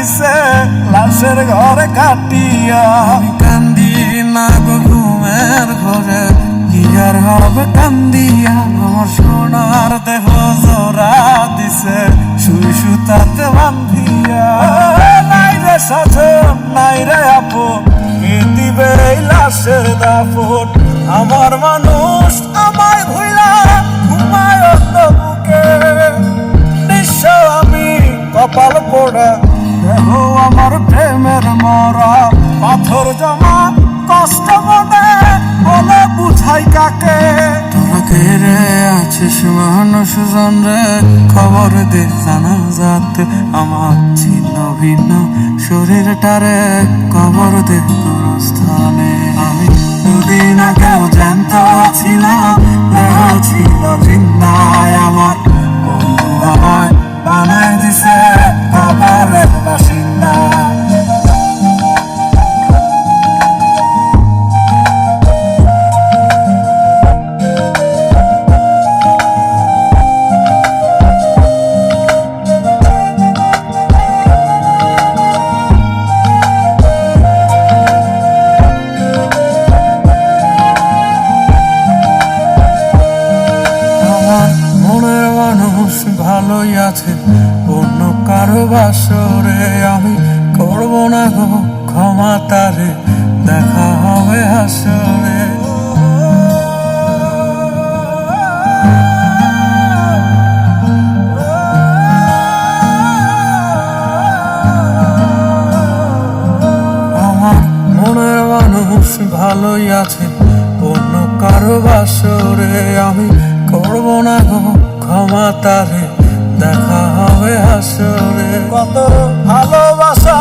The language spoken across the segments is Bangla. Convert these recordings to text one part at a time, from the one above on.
দিছে লাশের ঘরে কাটিয়া। আমি কান্দি না গো ঘুমের ঘরে, কি আর হবে কান্দিয়া। আমার সোনার দেহ জোড়া দিছে সুই সুতাতে বান্ধিয়া। নাই রে সাজন নাই রে আপন, কে দিবে এই লাশের দাফন। আমার মানুষ আমায় ভুইলা ঘুমায় অন্য বুকে, নিঃস্ব আমি কপাল পোড়া, দেহ আমার প্রেমের মরা। পাথর জমা কষ্ট মনে, বলে বুঝাই কাকে। তোরা কে রে আছিস মানুষ জন রে, খবর দে জানাজাতে আমার ছিন্ন ভিন্ন শরীরটারে কবর দে গোরস্থানে। আমি দুদিন আগেও জ্যান্ত ছিলাম, দেহ ছিল জিন্দায় আমার। বন্ধু আমায় বানাই দিছে কবরের বাসিন্দা। ভালোই আছে অন্য কারো বাসরে, আমি করব না গো ক্ষমা তারে, দেখা হবে হাসরে। আমার মনের মানুষ ভালোই আছে অন্য কারো বাসরে, আমি করব না গো ক্ষমা তারে, দেখা হবে হাসরে। কত ভালোবাসা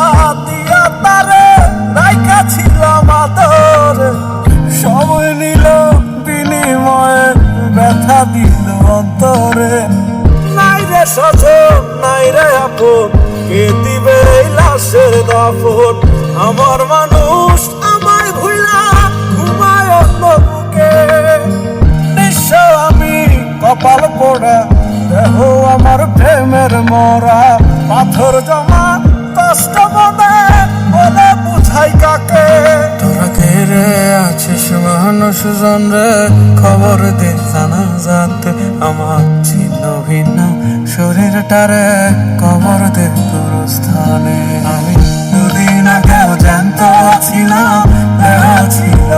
দিয়া তারে রাইখা ছিলাম আদরে, সময় নিল বিনিময়ে ব্যথা দিল অন্তরে। নাই রে সজন নাই রে আপন, কে দিবে এই লাশের দাফন। আমার মানুষ আমায় ভুইলা ঘুমায় অন্য বুকে, নিঃস্ব আমি কপাল পোড়া, দেহ আমার প্রেমের মরা। পাথর জমা কষ্ট মনে, বলে বুঝাই কাকে। তোরা কে রে আছিস মানুষ জন রে, খবর দে জানাজাতে আমার ছিন্ন ভিন্ন শরীরটারে কবর দে গোরস্থানে। আমি দুদিন আগেও জ্যান্ত ছিলাম, দেহ ছিল